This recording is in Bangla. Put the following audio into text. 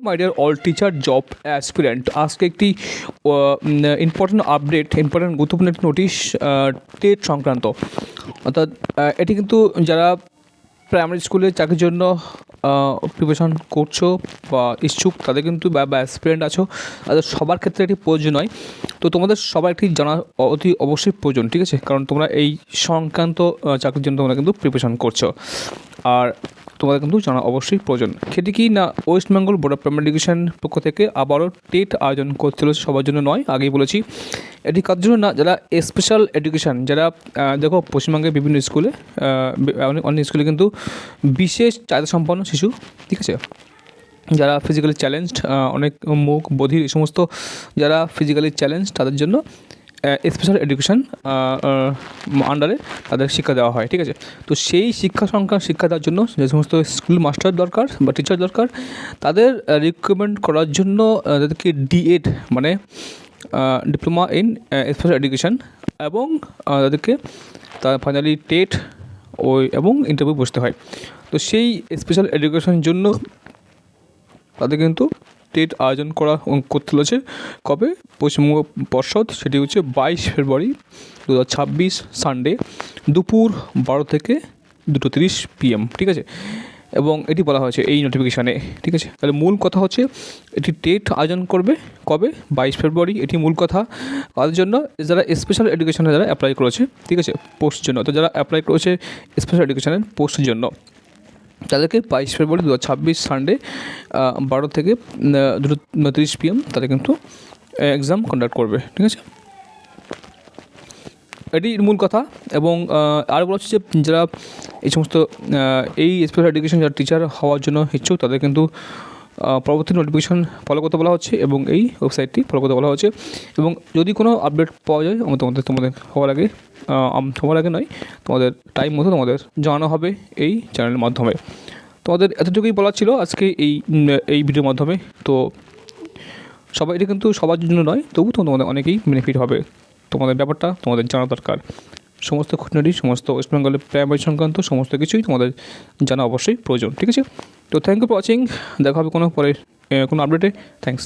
My dear all teacher job aspirant, আজকে একটি ইম্পর্টেন্ট আপডেট, ইম্পর্টেন্ট গুরুত্বপূর্ণ একটি নোটিশ টেট সংক্রান্ত। অর্থাৎ এটি কিন্তু যারা প্রাইমারি স্কুলে চাকরির জন্য প্রিপারেশন করছো বা ইচ্ছুক তাদের কিন্তু বা অ্যাসপিরেন্ট আছো, তাদের সবার ক্ষেত্রে এটি প্রয়োজন নয়। তো তোমাদের সবার একটি জানা অতি অবশ্যই প্রয়োজন, ঠিক আছে? কারণ তোমরা এই সংক্রান্ত চাকরির জন্য তোমরা কিন্তু প্রিপারেশন করছো, আর তোমাদের কিন্তু জানা অবশ্যই প্রয়োজন। সেটি কি না, West Bengal board of primary education পক্ষ থেকে আবারও টেট আয়োজন করতে চলেছে, সবার জন্য নয়, আগেই বলেছি। এটি কার জন্য না, যারা স্পেশাল এডুকেশান, যারা দেখো পশ্চিমবঙ্গের বিভিন্ন স্কুলে অনেক স্কুলে কিন্তু বিশেষ চাহিদা সম্পন্ন শিশু, ঠিক আছে, যারা ফিজিক্যালি চ্যালেঞ্জড, অনেক মুখ বধির, এই সমস্ত যারা ফিজিক্যালি চ্যালেঞ্জ, তাদের জন্য স্পেশাল এডুকেশান আন্ডারে তাদের শিক্ষা দেওয়া হয়, ঠিক আছে। তো সেই শিক্ষা দেওয়ার জন্য যে সমস্ত স্কুল মাস্টার দরকার বা টিচার দরকার, তাদের রিক্রুটমেন্ট করার জন্য তাদেরকে ডিএড মানে ডিপ্লোমা ইন স্পেশাল এডুকেশান, এবং তাদেরকে তার ফাইনালি টেট এবং ইন্টারভিউ বসতে হয়। তো সেই স্পেশাল এডুকেশনের জন্য তাদের কিন্তু টেট আয়োজন করতে চলেছে। কবে? পশ্চিমবঙ্গ পর্ষদ, সেটি হচ্ছে 22 ফেব্রুয়ারি 2026 সানডে দুপুর 12 থেকে 2:30 PM, ঠিক আছে। এবং এটি বলা হয়েছে এই নোটিফিকেশানে, ঠিক আছে। তাহলে মূল কথা হচ্ছে এটি টেট আয়োজন করবে কবে? 22 ফেব্রুয়ারি। এটি মূল কথা তাদের জন্য যারা স্পেশাল এডুকেশনে যারা অ্যাপ্লাই করেছে, ঠিক আছে, পোস্টের জন্য। তো যারা অ্যাপ্লাই করেছে স্পেশাল এডুকেশনের পোস্টের জন্য, তাদেরকে 22 ফেব্রুয়ারি 2026 সানডে 12 থেকে 2:30 PM তাদের কিন্তু এক্সাম কন্ডাক্ট করবে, ঠিক আছে। এটি মূল কথা। এবং আর বলা হচ্ছে যে যারা এই সমস্ত এই স্পেশাল এডুকেশন যারা টিচার হওয়ার জন্য ইচ্ছুক, তাদের কিন্তু পরবর্তী নোটিফিকেশন ফলো করতে বলা হচ্ছে এবং এই ওয়েবসাইটটি ফলো করতে বলা হচ্ছে। এবং যদি কোনো আপডেট পাওয়া যায় তোমাদের হওয়ার আগে নয়, তোমাদের টাইম মতো তোমাদের জানানো হবে এই চ্যানেলের মাধ্যমে। তোমাদের এতটুকুই বলা ছিল আজকে এই ভিডিওর মাধ্যমে। তো সবাই, এটা কিন্তু সবার জন্য নয়, তবু তোমাদের অনেকেই বেনিফিট হবে। তোমাদের ব্যাপারটা তোমাদের জানা দরকার, সমস্ত খুঁটিনাটি, সমস্ত ওয়েস্ট বেঙ্গলের প্রাইমারি সংক্রান্ত সমস্ত কিছুই তোমাদের জানা অবশ্যই প্রয়োজন, ঠিক আছে। তো থ্যাংক ইউ ফর ওয়াচিং। দেখা হবে কোনো পরে কোনো আপডেটে। থ্যাংকস।